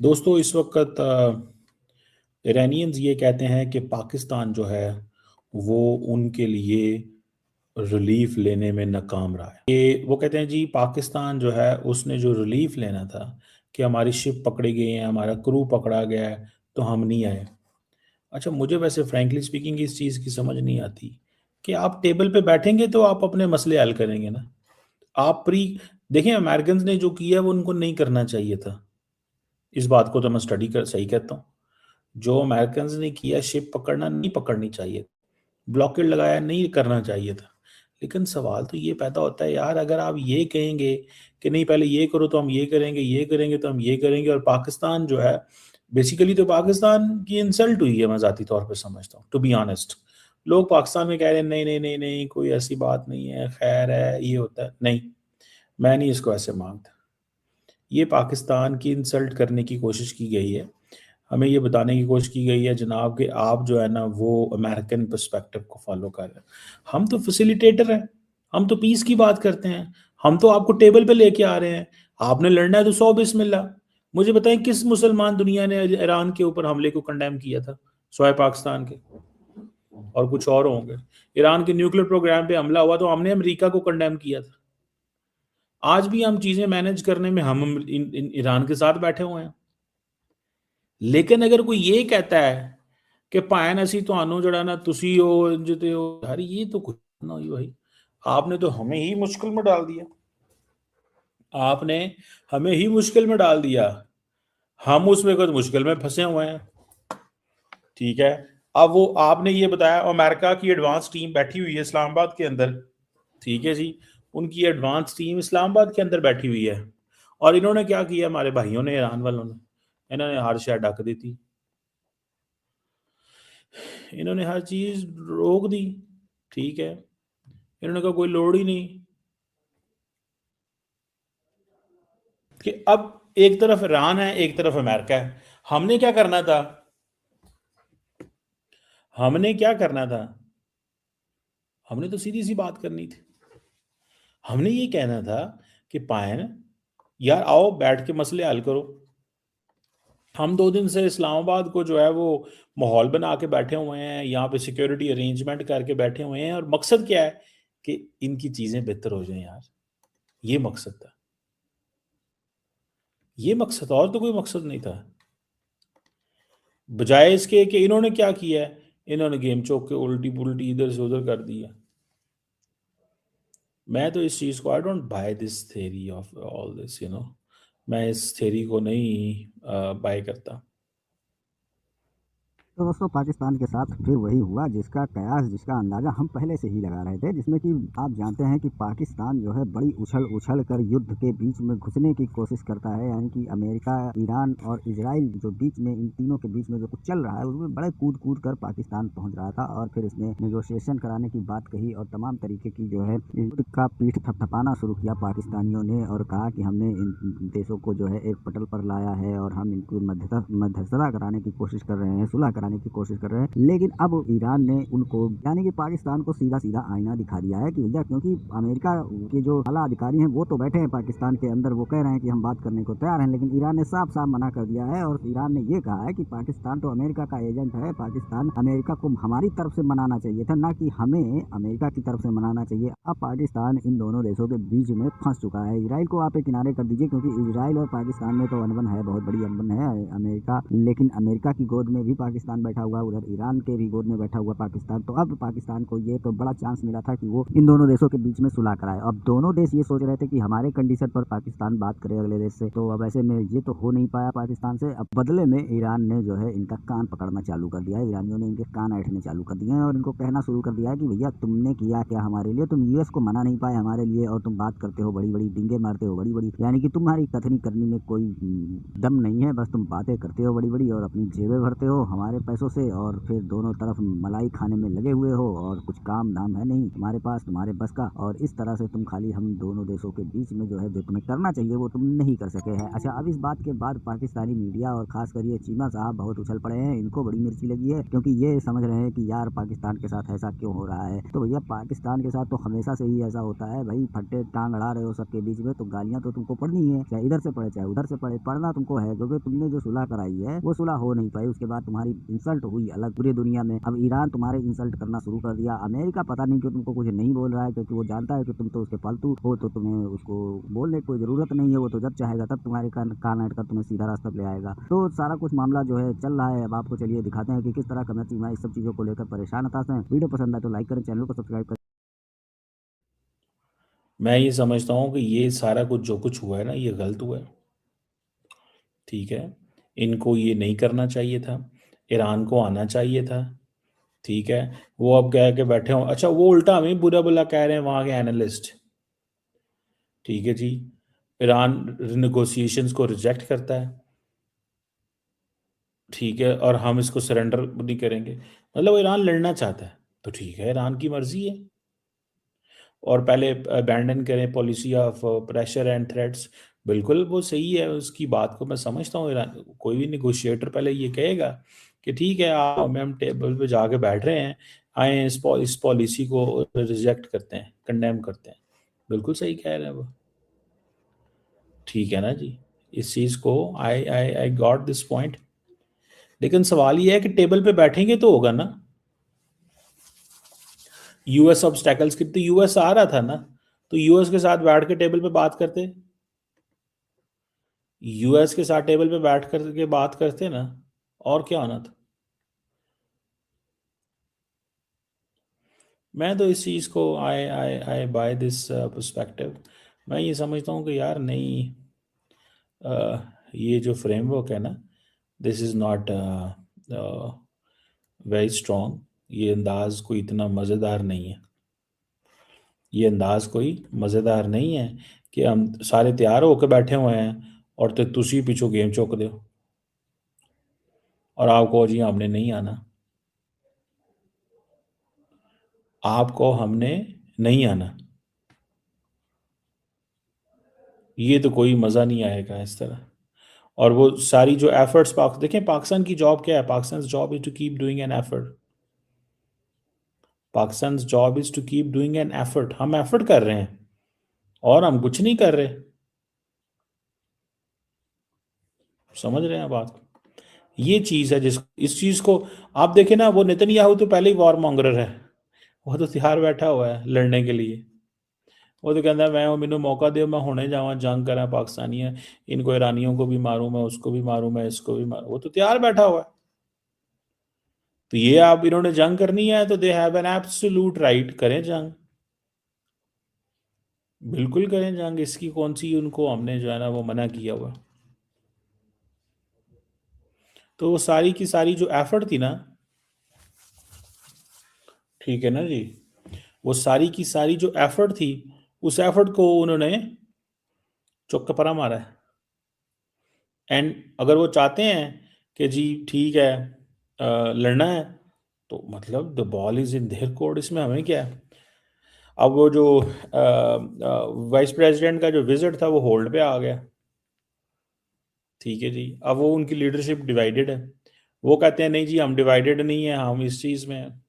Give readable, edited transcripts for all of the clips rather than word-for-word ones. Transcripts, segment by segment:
दोस्तों इस वक्त ईरानियंस ये कहते हैं कि पाकिस्तान जो है वो उनके लिए रिलीफ लेने में नाकाम रहा है। ये वो कहते हैं जी पाकिस्तान जो है उसने जो रिलीफ लेना था कि हमारी शिप पकड़ी गई है, हमारा क्रू पकड़ा गया है, तो हम नहीं आए। अच्छा, मुझे वैसे फ्रैंकली स्पीकिंग इस चीज़ की समझ नहीं आती कि आप टेबल पे बैठेंगे तो आप अपने मसले हल करेंगे ना। आप प्री देखें, अमेरिकन ने जो किया वो उनको नहीं करना चाहिए था। इस बात को तो मैं स्टडी कर सही कहता हूँ। जो अमेरिकन ने किया, शिप पकड़ना नहीं पकड़नी चाहिए, ब्लॉकेड लगाया नहीं करना चाहिए था। लेकिन सवाल तो ये पैदा होता है यार, अगर आप ये कहेंगे कि नहीं पहले ये करो तो हम ये करेंगे, ये करेंगे तो हम ये करेंगे, और पाकिस्तान जो है बेसिकली तो पाकिस्तान की इंसल्ट हुई है, मैं ज़ाती तौर पे समझता हूँ, टू बी ऑनेस्ट। लोग पाकिस्तान में कह रहे हैं नहीं नहीं नहीं नहीं कोई ऐसी बात नहीं है, खैर है, ये होता है नहीं। मैं नहीं इसको ऐसे मानता। ये पाकिस्तान की इंसल्ट करने की कोशिश की गई है। हमें ये बताने की कोशिश की गई है जनाब कि आप जो है ना वो अमेरिकन पर्सपेक्टिव को फॉलो कर रहे हैं। हम तो फैसिलिटेटर हैं, हम तो पीस की बात करते हैं, हम तो आपको टेबल पे लेके आ रहे हैं। आपने लड़ना है तो सौ बिस्मिल्लाह। मुझे बताएं किस मुसलमान दुनिया ने ईरान के ऊपर हमले को कंडेम किया था, स्वाय पाकिस्तान के और कुछ और होंगे। ईरान के न्यूक्लियर प्रोग्राम पे हमला हुआ तो हमने अमेरिका को कंडेम किया था। आज भी हम चीजें मैनेज करने में हम ईरान के साथ बैठे हुए हैं। लेकिन अगर कोई ये कहता है कि भाएं असी ਤੁਹਾਨੂੰ ਜਿਹੜਾ ना तुसी हो जिते हो, यार ये तो कुछ ना हुई भाई। आपने तो हमें ही मुश्किल में डाल दिया। आपने हमें ही मुश्किल में डाल दिया। हम उसमें कुछ मुश्किल में फंसे हुए हैं। ठीक है। अब वो आपने ये बताया अमेरिका की एडवांस टीम बैठी हुई है इस्लामाबाद के अंदर। ठीक है जी। उनकी एडवांस टीम इस्लामाबाद के अंदर बैठी हुई है। और इन्होंने क्या किया, हमारे भाइयों ने, ईरान वालों ने, इन्होंने हर शय ढक दी थी। इन्होंने हर चीज रोक दी। ठीक है। इन्होंने कहा कोई लोड ही नहीं कि अब एक तरफ ईरान है एक तरफ अमेरिका है। हमने क्या करना था? हमने क्या करना था? हमने तो सीधी सी बात करनी थी। हमने ये कहना था कि पायन यार आओ बैठ के मसले हल करो। हम 2 दिन से इस्लामाबाद को जो है वो माहौल बना के बैठे हुए हैं, यहाँ पे सिक्योरिटी अरेंजमेंट करके बैठे हुए हैं, और मकसद क्या है कि इनकी चीजें बेहतर हो जाएं यार। ये मकसद था। ये मकसद, और तो कोई मकसद नहीं था। बजाय इसके कि इन्होंने क्या किया है, इन्होंने गेम चौक के उल्टी पुल्टी इधर से उधर कर दी है। मैं तो इस चीज़ को, I don't by this theory of all this, मैं इस थेरी को नहीं बाय करता। तो दोस्तों पाकिस्तान के साथ फिर वही हुआ जिसका कयास जिसका अंदाज़ा हम पहले से ही लगा रहे थे, जिसमें कि आप जानते हैं कि पाकिस्तान जो है बड़ी उछल उछल कर युद्ध के बीच में घुसने की कोशिश करता है। यानी कि अमेरिका, ईरान और इजराइल जो बीच में, इन तीनों के बीच में जो कुछ चल रहा है उसमें बड़े कूद कूद कर पाकिस्तान पहुंच रहा था, और फिर इसने नेगोशिएशन कराने की बात कही और तमाम तरीके की जो है युद्ध का पीठ थपथपाना शुरू किया पाकिस्तानियों ने, और कहा कि हमने इन देशों को जो है एक पटल पर लाया है और हम इनको मध्यस्थता कराने की कोशिश कर रहे हैं, सुलह कराने की कोशिश कर रहे हैं। लेकिन अब ईरान ने उनको, यानी कि पाकिस्तान को सीधा सीधा आईना दिखा दिया है कि भैया, क्योंकि अमेरिका के जो आला अधिकारी हैं वो तो बैठे हैं पाकिस्तान के अंदर, वो कह रहे हैं कि हम बात करने को तैयार हैं, लेकिन ईरान ने साफ साफ मना कर दिया है। और ईरान ने ये कहा है कि पाकिस्तान तो अमेरिका का एजेंट है, पाकिस्तान अमेरिका को हमारी तरफ से मनाना चाहिए था, ना कि हमें अमेरिका की तरफ से मनाना चाहिए। अब पाकिस्तान इन दोनों देशों के बीच में फंस चुका है। इसराइल को आप एक किनारे कर दीजिए, क्योंकि इसराइल और पाकिस्तान में तो अनबन है, बहुत बड़ी अनबन है अमेरिका, लेकिन अमेरिका की गोद में भी पाकिस्तान बैठा हुआ, उधर ईरान के भी गोद में बैठा हुआ पाकिस्तान। तो अब पाकिस्तान को ये तो बड़ा चांस मिला था कि वो इन दोनों देशों के बीच में सुलह कराए। अब दोनों देश ये सोच रहे थे कि हमारे कंडीशन पर पाकिस्तान बात करे अगले देश से, तो अब ऐसे में ये तो हो नहीं पाया पाकिस्तान से। अब बदले में ईरान ने जो है इनका कान पकड़ना चालू कर दिया है, ईरानियों ने इनके कान ऐंठने चालू कर दिए हैं और इनको कहना शुरू कर दिया है कि भैया तुमने किया क्या हमारे लिए, तुम यूएस को मना नहीं पाए हमारे लिए, और तुम बात करते हो बड़ी बड़ी, डिंगे मारते हो बड़ी बड़ी, यानी कि तुम्हारी कथनी करनी में कोई दम नहीं है, बस तुम बातें करते हो बड़ी बड़ी और अपनी जेबें भरते हो, हमारे पैसों से और फिर दोनों तरफ मलाई खाने में लगे हुए हो और कुछ काम धाम है नहीं तुम्हारे पास, तुम्हारे बस का, और इस तरह से तुम खाली हम दोनों देशों के बीच में जो है जो तुम्हें करना चाहिए वो तुम नहीं कर सके हैं। अच्छा, अब इस बात के बाद पाकिस्तानी मीडिया और खासकर ये चीमा साहब बहुत उछल पड़े हैं, इनको बड़ी मिर्ची लगी है, क्योंकि ये समझ रहे हैं कि यार पाकिस्तान के साथ ऐसा क्यों हो रहा है। तो भैया पाकिस्तान के साथ तो हमेशा से ही ऐसा होता है भाई, फट्टे टांग अड़ा रहे हो सबके बीच में, तो गालियां तो तुमको पड़नी है, चाहे इधर से पड़े चाहे उधर से पड़े, पढ़ना तुमको है, क्योंकि तुमने जो सुलह कराई है वो सुलह हो नहीं पाई, उसके बाद तुम्हारी इंसल्ट हुई अलग पूरी दुनिया में। अब ईरान तुम्हारे इंसल्ट करना शुरू कर दिया, अमेरिका पता नहीं क्यों तुमको कुछ नहीं बोल रहा है, क्योंकि वो जानता है कि तुम तो उसके फालतू हो, तो तुम्हें उसको बोलने की कोई जरूरत नहीं है, वो तो जब चाहेगा तब तुम्हारे कान ऐट कर तुम्हें सीधा रास्ता पे ले आएगा। तो सारा कुछ मामला जो है चल रहा है। अब आपको चलिए दिखाते हैं कि किस तरह कमर चीमा इस सब चीजों को लेकर परेशान हताश हैं। वीडियो पसंद आए तो लाइक करें, चैनल को सब्सक्राइब करें। मैं ये समझता हूँ कि ये सारा कुछ जो कुछ हुआ है ना, ये गलत हुआ है। ठीक है, इनको ये नहीं करना चाहिए था, ईरान को आना चाहिए था। ठीक है, वो अब कह के बैठे हो, अच्छा वो उल्टा हमें बुरा बुला कह रहे हैं वहाँ के एनालिस्ट। ठीक है जी, ईरान नेगोशिएशंस को रिजेक्ट करता है, ठीक है, और हम इसको सरेंडर नहीं करेंगे, मतलब ईरान लड़ना चाहता है, तो ठीक है, ईरान की मर्जी है। और पहले अबैंडन करें policy of pressure and threats, बिल्कुल वो सही है, उसकी बात को मैं समझता हूँ। ईरान कोई भी निगोशिएटर पहले ये कहेगा कि ठीक है, आप हम टेबल पे जाके बैठ रहे हैं, आए इस पॉलिसी को रिजेक्ट करते हैं, कंडेम करते हैं, बिल्कुल सही कह रहे हैं वो। ठीक है ना जी, इस चीज़ को आई आई आई गॉट दिस पॉइंट, लेकिन सवाल ये है कि टेबल पे बैठेंगे तो होगा ना। यूएस ऑब्स्टैकल्स की, तो यूएस आ रहा था ना, तो यूएस के साथ बैठ के टेबल पे बात करते, यूएस के साथ टेबल पे बैठ करके बात करते ना, और क्या होना था। मैं तो इस चीज़ को आई आई आई बाय दिस पर्सपेक्टिव। मैं ये समझता हूँ कि यार नहीं, ये जो फ्रेमवर्क है ना, this is not very strong, ये अंदाज कोई इतना मज़ेदार नहीं है, ये अंदाज कोई मज़ेदार नहीं है कि हम सारे तैयार होकर बैठे हुए हैं और तो तुसी पिछू गेम चुक दो और आपको जी हमने नहीं आना, आपको हमने नहीं आना, ये तो कोई मज़ा नहीं आएगा इस तरह। और वो सारी जो एफर्ट्स देखें, पाकिस्तान की जॉब क्या है, Pakistan job is to keep doing an effort, Pakistan job is to keep doing an effort, हम एफर्ट कर रहे हैं और हम कुछ नहीं कर रहे, समझ रहे हैं बात। ये चीज़ है जिस इस चीज़ को आप देखें ना, वो नेतन्याहू तो पहले ही वॉर मॉन्गरर है, वो तो तैयार बैठा हुआ है लड़ने के लिए, वो तो कहता है मैं मैनू मौका दो, मैं हुणे जावा जंग करा पाकिस्तानी है, इनको ईरानियों को भी मारूं, मैं उसको भी मारूं, मैं इसको भी मारूं, वो तो तैयार बैठा हुआ है। तो ये आप इन्होंने जंग करनी है तो they have an absolute right, करें जंग, बिल्कुल करें जंग, इसकी कौन सी उनको हमने जो है ना वो मना किया हुआ। तो वो सारी की सारी जो एफर्ट थी ना, ठीक है ना जी, वो सारी की सारी जो एफर्ट थी, उस एफर्ट को उन्होंने चौक मारा है। एंड अगर वो चाहते हैं कि जी ठीक है, लड़ना है, तो मतलब the ball is in their court, इसमें हमें क्या है। अब वो जो वाइस प्रेसिडेंट का जो विजिट था वो होल्ड पे आ गया, ठीक है जी, अब वो उनकी लीडरशिप डिवाइडेड है, वो कहते हैं नहीं जी हम डिवाइडेड नहीं है, हम इस चीज़ में हैं।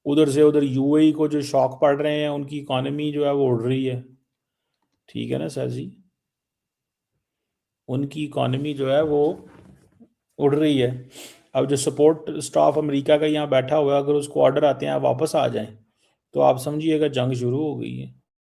उधर से उधर यूएई को जो शॉक पड़ रहे हैं, उनकी इकॉनमी जो है वो उड़ रही है, ठीक है ना सर जी, उनकी इकॉनमी जो है वो उड़ रही है। अब जो सपोर्ट स्टाफ अमेरिका का यहाँ बैठा हुआ है, अगर उसको ऑर्डर आते हैं आप वापस आ जाएं, तो आप समझिएगा जंग शुरू हो गई है।